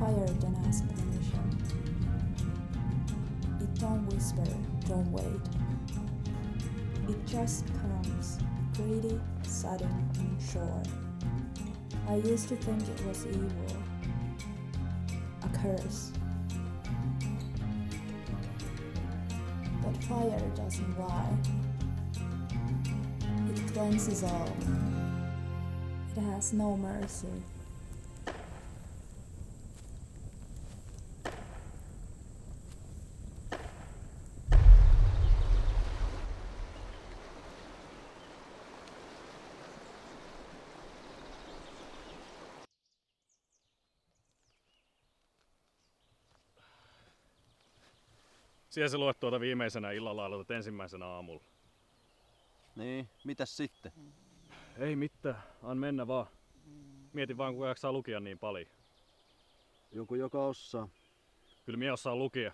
fire don't ask permission. It don't whisper, don't wait. It just comes, greedy, sudden, and sure. I used to think it was evil, a curse. But fire doesn't lie. It cleanses all. It has no mercy. Siellä sä luet tuota viimeisenä illalla, aloitat ensimmäisenä aamulla. Niin, mitäs sitten? Ei mitään, an mennä vaan. Mietin vaan, kuka jaksaa lukia niin paljon. Joku, joka osaa. Kyllä mie osaa lukia,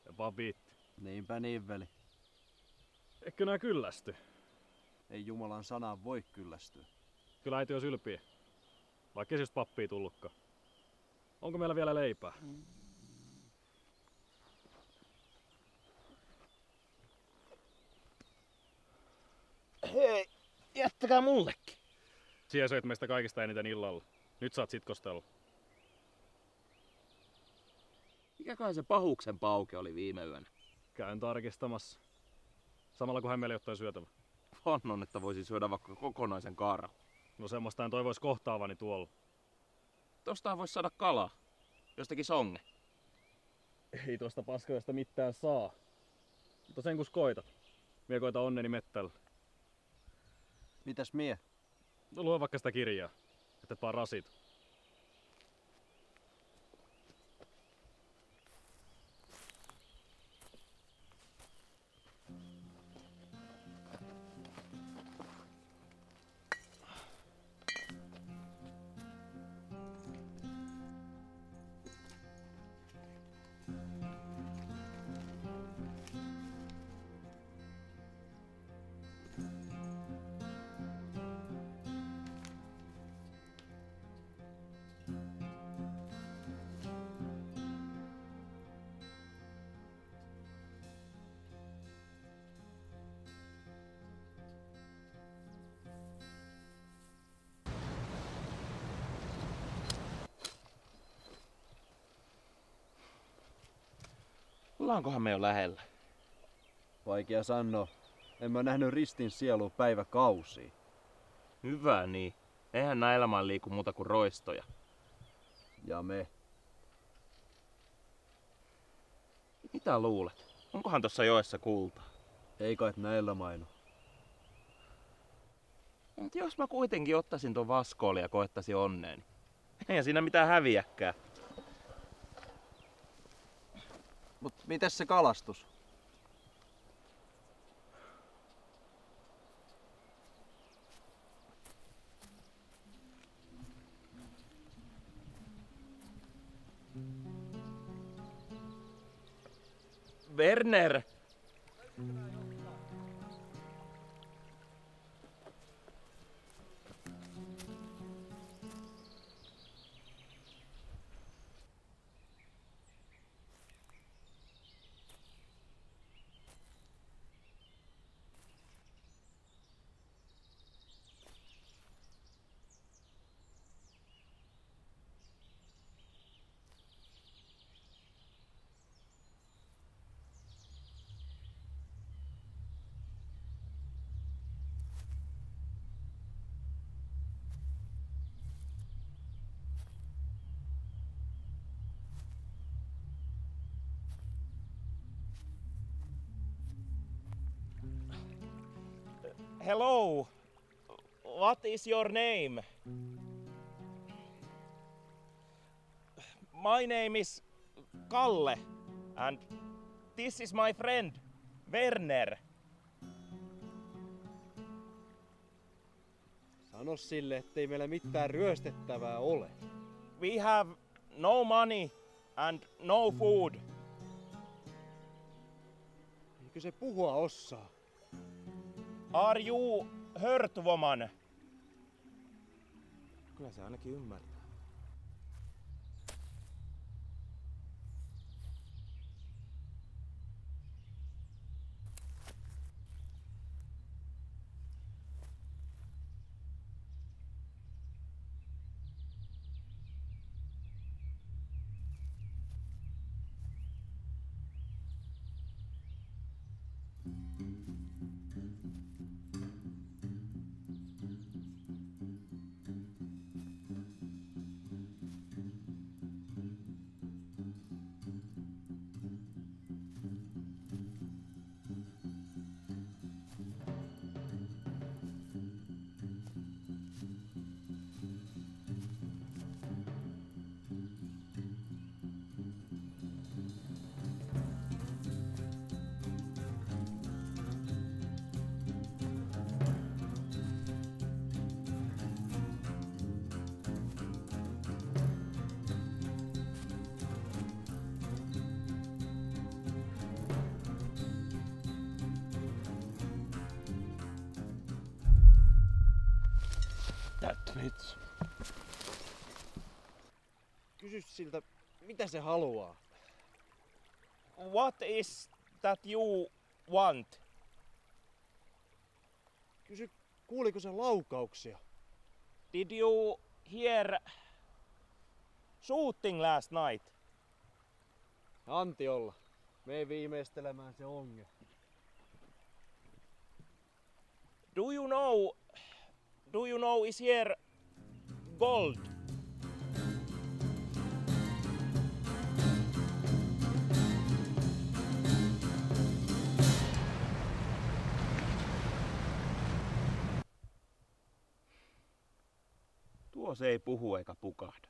ja vaan viitti. Niinpä niin, veli. Eikö nää kyllästy? Ei Jumalan sanaan voi kyllästyä. Kyllä äiti olisi ylpiä. Vaikka ei just pappia tullutkaan. Onko meillä vielä leipää? Hei, jättäkää mullekin. Siellä söit meistä kaikista eniten illalla. Nyt saat sitkostella. Mikä kai se pahuksen pauke oli viime yönä? Käyn tarkistamassa. Samalla kun hän meille jotain syötävä. Vannon, että voisi syödä vaikka kokonaisen karhu. No semmoista en toivois kohtaavani tuolla. Tostahan voisi saada kalaa. Jostakin songe. Ei tuosta paskojasta mitään saa. Mutta sen kun koitat. Mie koitan onneni mettällä. Mitäs mie? No lue vaikka sitä kirjaa, että et vaan rasit. Ollaankohan me jo lähellä? Vaikea sanoa. En mä nähnyt ristin sielua päiväkausia. Hyvä niin. Eihän nää elämään liiku muuta kuin roistoja. Ja me. Mitä luulet? Onkohan tossa joessa kultaa? Ei kai näillä mainu. Mut jos mä kuitenkin ottaisin ton vaskooli ja koettaisin onneeni. Eihän siinä mitään häviäkään. Mut mitäs se kalastus? Werner! Hello! What is your name? My name is Kalle and this is my friend Werner. Sano sille, ettei meillä mitään ryöstettävää ole. We have no money and no food. Eikö se puhua osaa? Are you hurt, woman? Kyllä se ainakin ymmärtää. That bitch. Kysy siltä, mitä se haluaa. What is that you want? Kysy, kuuliko se laukauksia? Did you hear shooting last night? Anti olla. Mene viimeistelemään se onge. Do you know is here gold? Tuo se ei puhu eikä pukahda.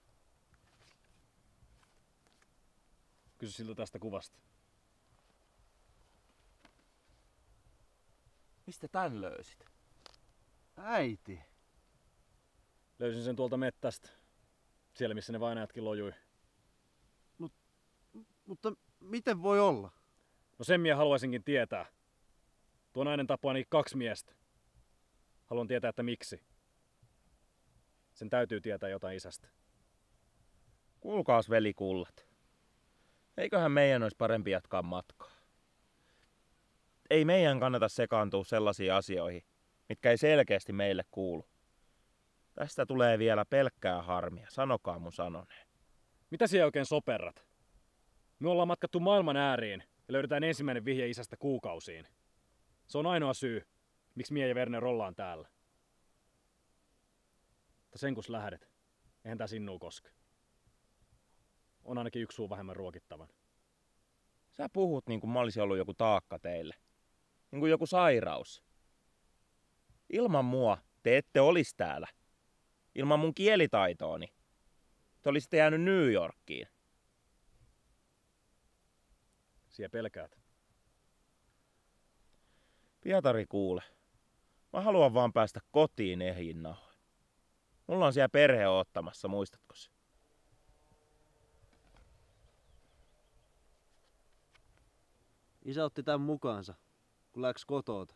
Kysy siltä tästä kuvasta. Mistä tän löysit? Äiti. Löysin sen tuolta mettästä. Siellä missä ne vainajatkin lojui. Mutta miten voi olla? No sen minä haluaisinkin tietää. Tuo nainen tappoi ainakin 2 miestä. Haluan tietää, että miksi. Sen täytyy tietää jotain isästä. Kuulkaas velikullat. Eiköhän meidän olisi parempi jatkaa matkaa. Ei meidän kannata sekaantua sellaisiin asioihin, mitkä ei selkeästi meille kuulu. Tästä tulee vielä pelkkää harmia, sanokaa mun sanoneen. Mitä siellä oikein soperrat? Me ollaan matkattu maailman ääriin ja löydetään ensimmäinen vihje isästä kuukausiin. Se on ainoa syy, miksi mie ja Werner ollaan täällä. Mutta sen kun lähdet, eihän tää sinuun koske. On ainakin 1 suu vähemmän ruokittavan. Sä puhut niin kuin mä olisin ollut joku taakka teille. Niin kuin joku sairaus. Ilman mua te ette olis täällä. Ilman mun kielitaitooni. Te olisitte jäänyt New Yorkiin. Siellä pelkäät. Pietari kuule. Mä haluan vaan päästä kotiin ehjin nahoin. Mulla on siellä perhe odottamassa, muistatko se? Isä otti tän mukaansa, kun läks kotoota.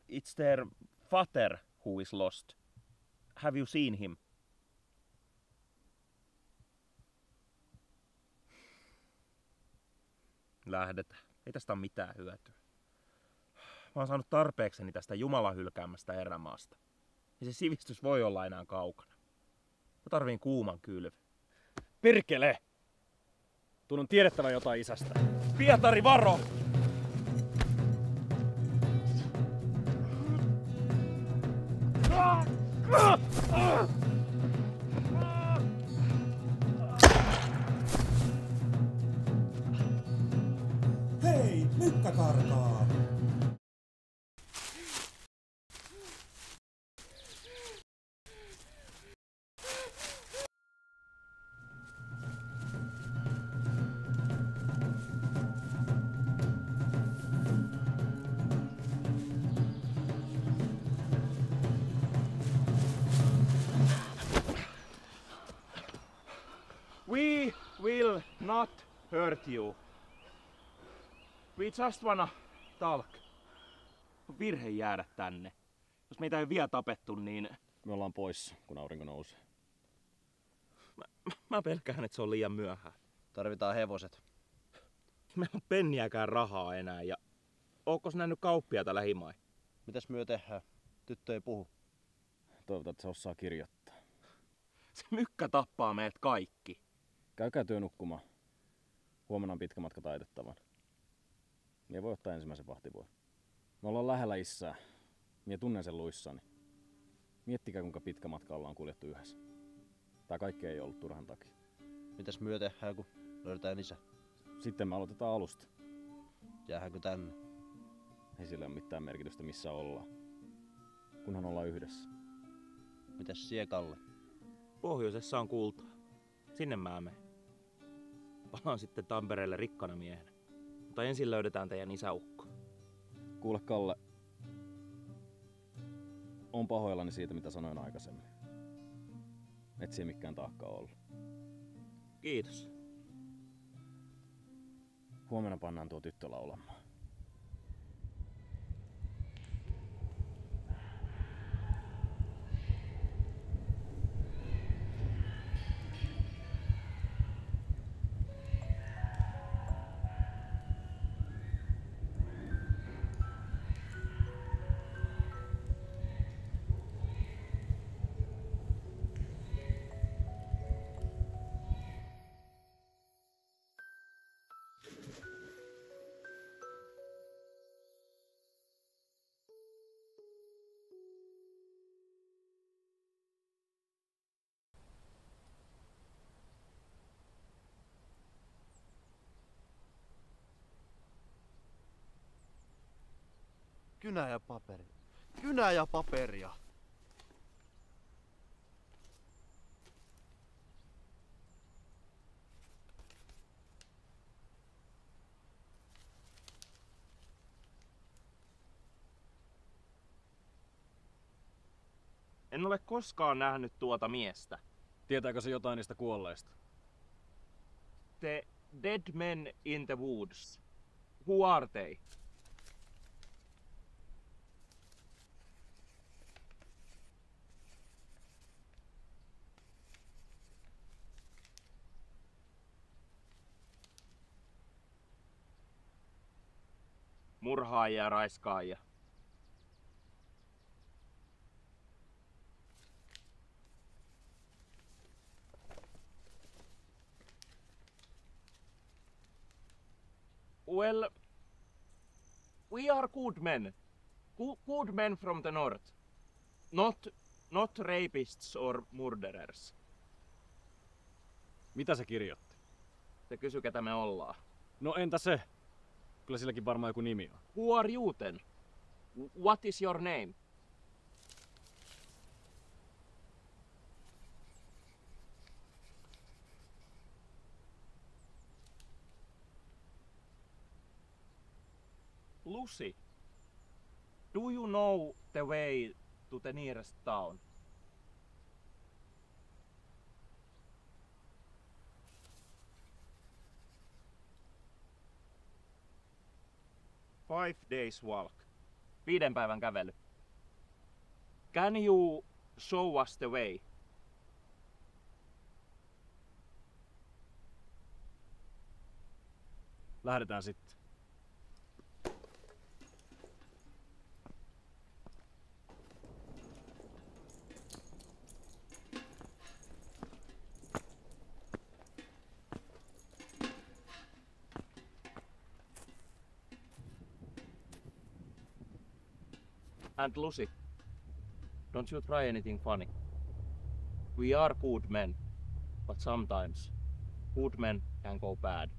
It's their father who is lost. Have you seen him? Lähdetään. Ei tästä ole mitään hyötyä. Mä oon saanut tarpeekseni tästä Jumalan hylkäämästä erämaasta. Ja se sivistys voi olla enää kaukana. Mä tarviin kuuman kylvy. Perkele! Tuon on tiedettävä jotain isästä. Pietari, varo! Hei, mykkä karkaa! We will not hurt you. We just wanna talk. On virhe jäädä tänne. Jos meitä ei vielä tapettu, niin Me ollaan poissa, kun aurinko nousee. mä pelkään, että se on liian myöhään. Tarvitaan hevoset. Meillä on penniäkään rahaa enää ja ootko nähnyt kauppiaita lähimai? Mitäs myö tehdään? Tyttö ei puhu. Toivotaan, että se osaa kirjoittaa. Se mykkä tappaa meidät kaikki. Käykää työ nukkumaan. Huomenna on pitkä matka taitettavan. Mie voi ottaa ensimmäisen vahtivuoron. Me ollaan lähellä isää. Mie tunnen sen luissani. Miettikää, kuinka pitkä matka ollaan kuljettu yhdessä. Tää kaikki ei ollut turhan takia. Mitäs myö tehdään, kun löydetään isä? Sitten me aloitetaan alusta. Jäähänkö tänne? Ei sillä ole mitään merkitystä, missä ollaan. Kunhan ollaan yhdessä. Mitäs Siekalle? Pohjoisessa on kultaa. Sinne mä menen. Palaan sitten Tampereelle rikkana miehenä. Mutta ensin löydetään teidän isäukko. Kuule Kalle. On pahoillani siitä, mitä sanoin aikaisemmin. Et siihen mikään taakka ollut. Kiitos. Huomenna pannaan tuo tyttö laulamaan. Kynä ja paperi. Kynä ja paperia. En ole koskaan nähnyt tuota miestä. Tietääkö se jotain niistä kuolleista? The dead men in the woods. Who are they? Murhaajia ja raiskaajia. Well, we are good men. Good men from the north. Not rapists or murderers. Mitä se kirjoitti? Se kysyi, ketä me ollaan. No entä se? Kyllä silläkin varmaan joku nimi on. Who are you then? What is your name? Lucy, do you know the way to the nearest town? Five days walk. 5 päivän kävely. Can you show us the way? Lähdetään sitten. And Lucy, don't you try anything funny. We are good men, but sometimes good men can go bad.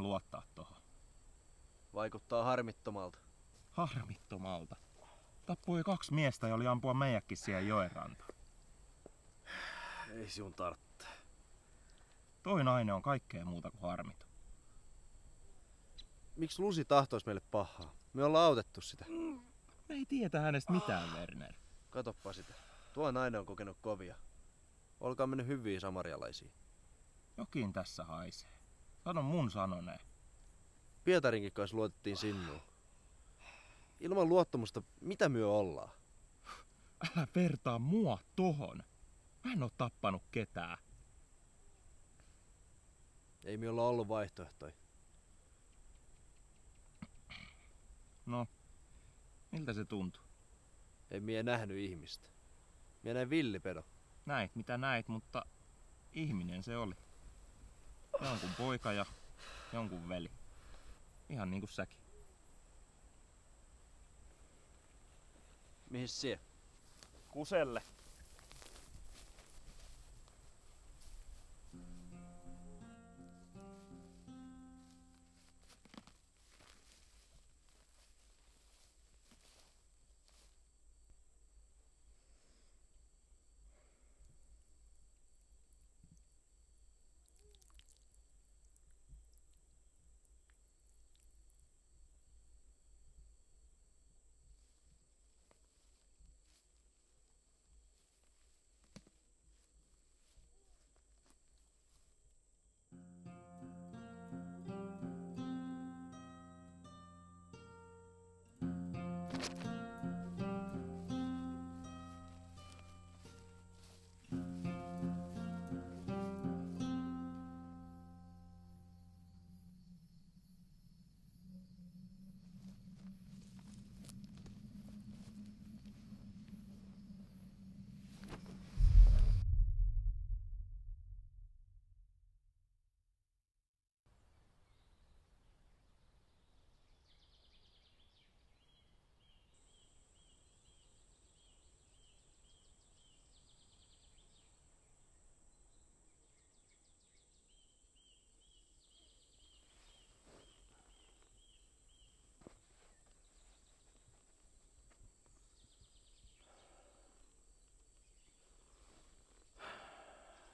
mä luottaa tohon? Vaikuttaa harmittomalta. Harmittomalta. Tappoi 2 miestä ja oli ampua meijäkin siellä joen rantaan. Ei sinun tarvitse. Toi nainen on kaikkea muuta kuin harmiton. Miksi Lucy tahtoisi meille pahaa? Me ollaan autettu sitä. Me ei tietä hänestä mitään, Werner. Katoppa sitä. Tuo nainen on kokenut kovia. Olkaa mennyt hyviä samarialaisia. Jokin tässä haisee. Sano mun sanoneen. Pietarinkin kanssa luotettiin sinuun. Ilman luottamusta, mitä myö ollaan? Älä vertaa mua tohon. Mä en oo tappanut ketään. Ei me olla ollut vaihtoehtoja. No, miltä se tuntuu? Ei mie nähnyt ihmistä. Mie näin villipedon. Näit mitä näit, mutta ihminen se oli. Jonkun poika ja jonkun veli. Ihan niinku säkin. Mihin sie? Kuselle.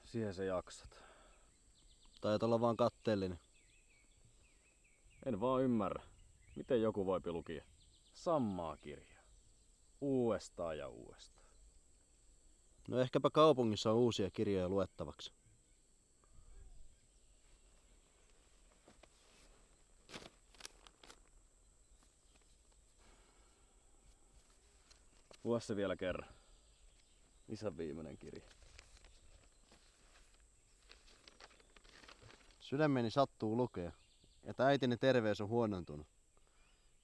Siihen sä jaksat. Taitaa olla vaan katteellinen. En vaan ymmärrä, miten joku voi lukia samaa kirjaa. Uudestaan ja uudestaan. No ehkäpä kaupungissa on uusia kirjoja luettavaksi. Lue se vielä kerran. Isän viimeinen kirja. Sydämeni sattuu lukea, että äitini terveys on huonontunut.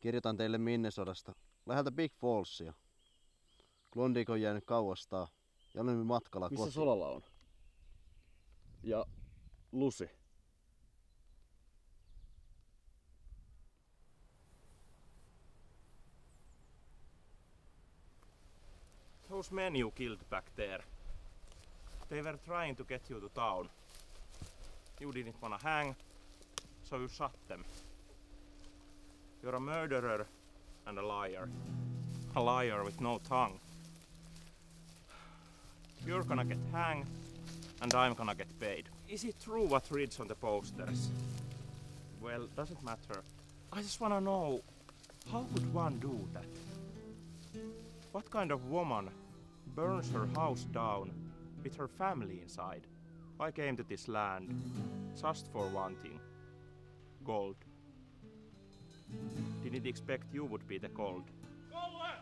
Kirjoitan teille Minnesotasta, läheltä Big Fallsia. Klondike on jäänyt kauastaan ja olemme matkalla Missä kotiin. Solala on? Ja Lucy. Those men you killed back there. They were trying to get you to town. You didn't wanna hang, so you shot them. You're a murderer and a liar. A liar with no tongue. You're gonna get hanged, and I'm gonna get paid. Is it true what reads on the posters? Well, doesn't matter. I just wanna know, how could one do that? What kind of woman burns her house down with her family inside? I came to this land just for one thing. Gold. Didn't expect you would be the gold. Kalle!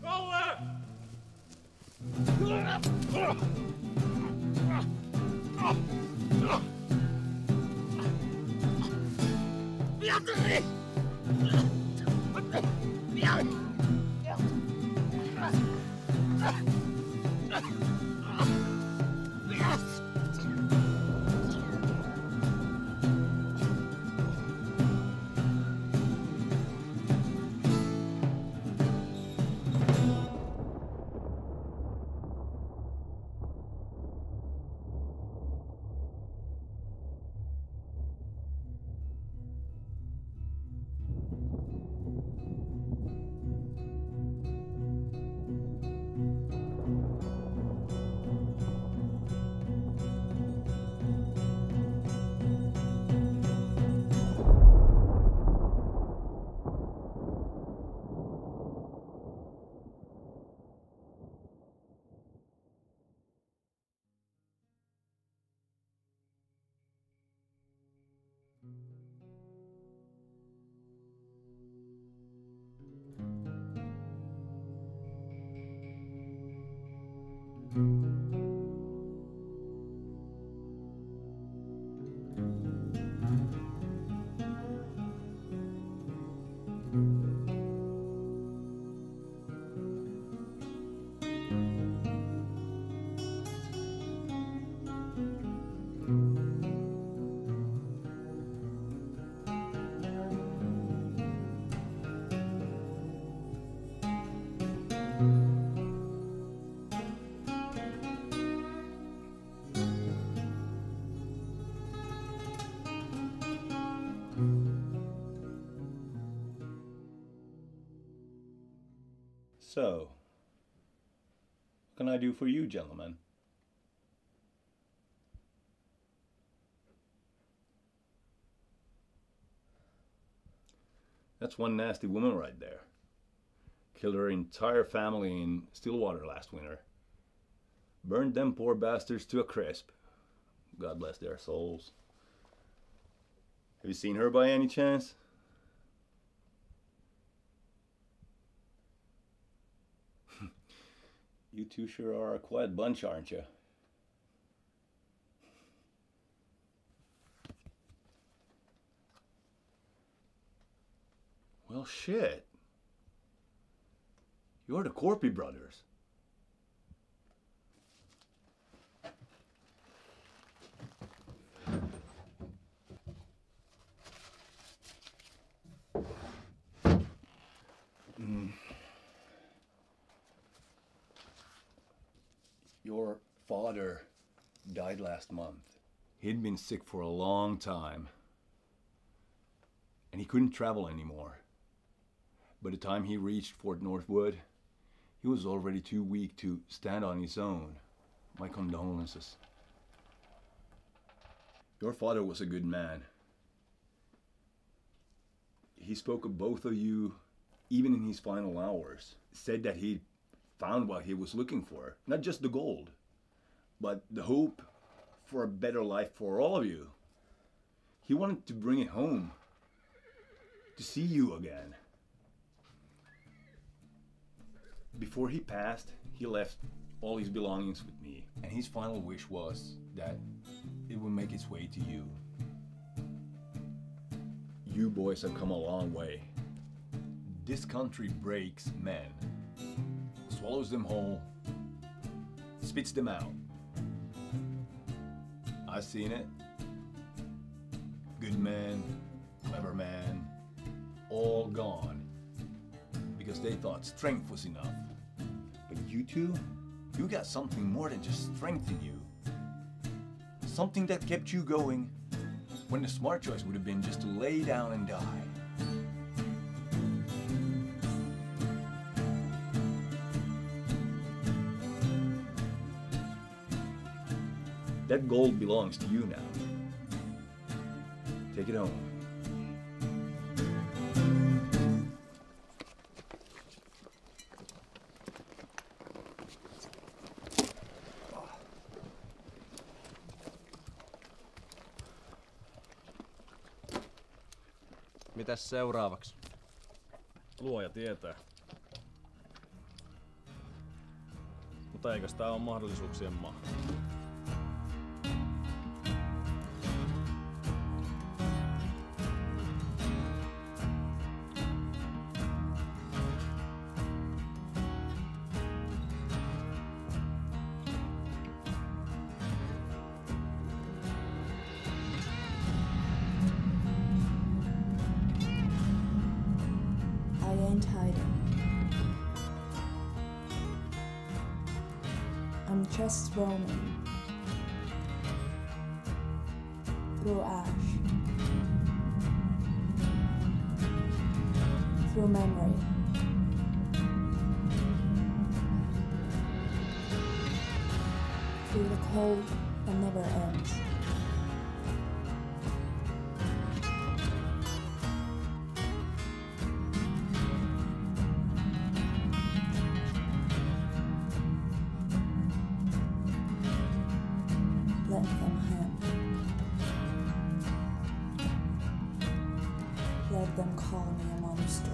Kalle! Beatrice! So, what can I do for you, gentlemen? That's one nasty woman right there. Killed her entire family in Stillwater last winter. Burned them poor bastards to a crisp. God bless their souls. Have you seen her by any chance? You two sure are a quiet bunch, aren't you? Well, shit. You're the Corpy brothers. Your father died last month. He'd been sick for a long time, and he couldn't travel anymore. By the time he reached Fort Northwood, he was already too weak to stand on his own. My condolences. Your father was a good man. He spoke of both of you, even in his final hours. Said that he'd found what he was looking for. Not just the gold, but the hope for a better life for all of you. He wanted to bring it home, to see you again. Before he passed, he left all his belongings with me, and his final wish was that it would make its way to you. You boys have come a long way. This country breaks men, swallows them whole, spits them out. I've seen it. Good man, clever man, all gone because they thought strength was enough. But you two, you got something more than just strength in you. Something that kept you going when the smart choice would have been just to lay down and die. That gold belongs to you now. Take it home. Mitäs seuraavaksi? Luoja tietää. Mutta eikös tää ole mahdollisuuksien maa? I ain't hiding. I'm just roaming through ash, through memory, through the cold that never ends. Let them have. Let them call me a monster.